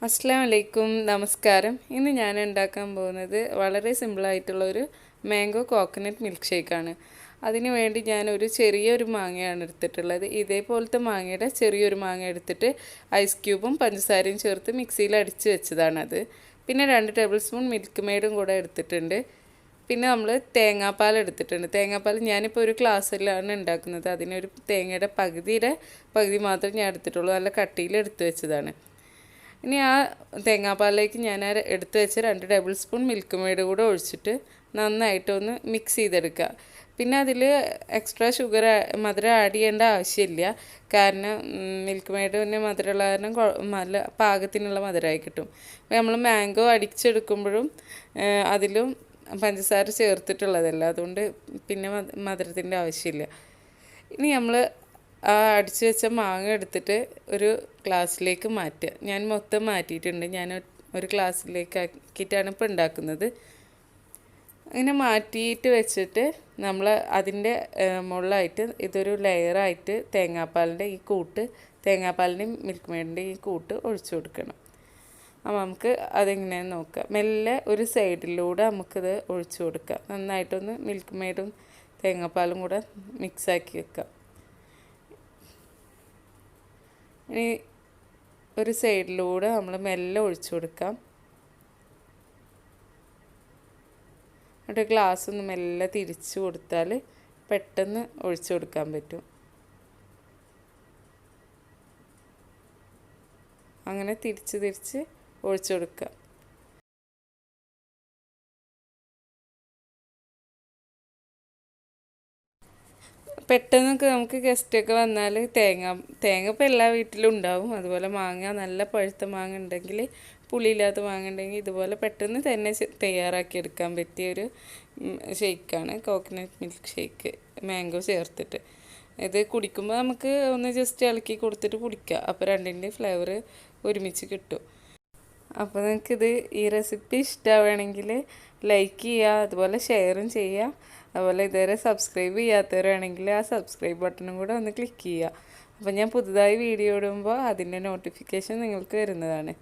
അസ്സലാമു അലൈക്കും നമസ്കാരം. ഇന്ന് ഞാൻ ഉണ്ടാക്കാൻ പോകുന്നത് വളരെ സിമ്പിളായിട്ടുള്ളൊരു മാംഗോ കോക്കനട്ട് മിൽക്ക് ഷേക്കാണ്. അതിനു വേണ്ടി ഞാനൊരു ചെറിയൊരു മാങ്ങയാണ് എടുത്തിട്ടുള്ളത്. ഇതേപോലത്തെ മാങ്ങയുടെ ചെറിയൊരു മാങ്ങ എടുത്തിട്ട് ഐസ് ക്യൂബും പഞ്ചസാരയും ചേർത്ത് മിക്സിയിൽ അടിച്ച് വെച്ചതാണത്. പിന്നെ 2 ടേബിൾ സ്പൂൺ മിൽക്ക് മെയ്ഡും കൂടെ എടുത്തിട്ടുണ്ട്. പിന്നെ നമ്മൾ തേങ്ങാപ്പാൽ എടുത്തിട്ടുണ്ട്. തേങ്ങാപ്പാൽ ഞാനിപ്പോൾ ഒരു ഗ്ലാസ്സിലാണ് ഉണ്ടാക്കുന്നത്. അതിനൊരു തേങ്ങയുടെ പകുതി മാത്രമേ ഞാൻ എടുത്തിട്ടുള്ളൂ. നല്ല കട്ടിയിൽ എടുത്ത് വെച്ചതാണ്. ഇനി ആ തേങ്ങാപ്പാലിലേക്ക് ഞാൻ എടുത്ത് വെച്ച 2 ടേബിൾ സ്പൂൺ മിൽക്ക് മെയ്ഡ് കൂടെ ഒഴിച്ചിട്ട് നന്നായിട്ടൊന്ന് മിക്സ് ചെയ്തെടുക്കുക. പിന്നെ അതിൽ എക്സ്ട്രാ മധുരം ആഡ് ചെയ്യേണ്ട ആവശ്യമില്ല. കാരണം മിൽക്ക് മെയ്ഡ് പിന്നെ മധുരമുള്ള കാരണം നല്ല പാകത്തിനുള്ള മധുരമായി കിട്ടും. നമ്മൾ മാംഗോ അടിച്ചെടുക്കുമ്പോഴും അതിലും പഞ്ചസാര ചേർത്തിട്ടുള്ളതല്ല, അതുകൊണ്ട് പിന്നെ മധുരത്തിൻ്റെ ആവശ്യമില്ല. ഇനി നമ്മൾ അടിച്ചു വെച്ച മാങ്ങ എടുത്തിട്ട് ഒരു ഗ്ലാസ്സിലേക്ക് മാറ്റുക. ഞാൻ മൊത്തം മാറ്റിയിട്ടുണ്ട്. ഞാൻ ഒരു ഗ്ലാസ്സിലേക്ക് ആക്കിയിട്ടാണ് ഇപ്പോൾ ഉണ്ടാക്കുന്നത്. അങ്ങനെ മാറ്റിയിട്ട് വെച്ചിട്ട് നമ്മൾ അതിൻ്റെ മുകളിലായിട്ട് ഇതൊരു ലെയറായിട്ട് തേങ്ങാപ്പാലിൻ്റെയും മിൽക്ക് മെയ്ഡിൻ്റെയും ഈ കൂട്ട് ഒഴിച്ചു കൊടുക്കണം. അപ്പോൾ നമുക്ക് അതെങ്ങനെയാണെന്ന് നോക്കാം. മെല്ലെ ഒരു സൈഡിലൂടെ നമുക്കിത് ഒഴിച്ചു കൊടുക്കാം. നന്നായിട്ടൊന്ന് മിൽക്ക് മെയ്ഡും തേങ്ങാപ്പാലും കൂടെ മിക്സാക്കി വെക്കാം. ഇനി ഒരു സൈഡിലൂടെ നമ്മൾ മെല്ലെ ഒഴിച്ചു കൊടുക്കാം. എന്നിട്ട് ഗ്ലാസ് ഒന്ന് മെല്ലെ തിരിച്ചു കൊടുത്താൽ പെട്ടെന്ന് ഒഴിച്ചു കൊടുക്കാൻ പറ്റും. അങ്ങനെ തിരിച്ച് ഒഴിച്ചു കൊടുക്കുക. പെട്ടെന്നൊക്കെ നമുക്ക് ഗസ്റ്റൊക്കെ വന്നാൽ തേങ്ങ ഇപ്പോൾ എല്ലാ വീട്ടിലും ഉണ്ടാവും. അതുപോലെ മാങ്ങ, നല്ല പഴുത്ത മാങ്ങ ഉണ്ടെങ്കിൽ, പുളിയില്ലാത്ത മാങ്ങ ഉണ്ടെങ്കിൽ ഇതുപോലെ പെട്ടെന്ന് തന്നെ തയ്യാറാക്കിയെടുക്കാൻ പറ്റിയൊരു ഷേക്കാണ് കോക്കനട്ട് മിൽക്ക് ഷേക്ക്, മാംഗോ ചേർത്തിട്ട്. ഇത് കുടിക്കുമ്പോൾ നമുക്ക് ഒന്ന് ജസ്റ്റ് ഇളക്കി കൊടുത്തിട്ട് കുടിക്കുക. അപ്പോൾ രണ്ടിൻ്റെ ഫ്ലേവർ ഒരുമിച്ച് കിട്ടും. അപ്പോൾ നിങ്ങൾക്കിത് ഈ റെസിപ്പി ഇഷ്ടമാവുകയാണെങ്കിൽ ലൈക്ക് ചെയ്യുക, അതുപോലെ ഷെയറും ചെയ്യുക. അതുപോലെ ഇതുവരെ സബ്സ്ക്രൈബ് ചെയ്യാത്തവരാണെങ്കിൽ ആ സബ്സ്ക്രൈബ് ബട്ടണും കൂടെ ഒന്ന് ക്ലിക്ക് ചെയ്യുക. അപ്പോൾ ഞാൻ പുതുതായി വീഡിയോ ഇടുമ്പോൾ അതിൻ്റെ നോട്ടിഫിക്കേഷൻ നിങ്ങൾക്ക് വരുന്നതാണ്.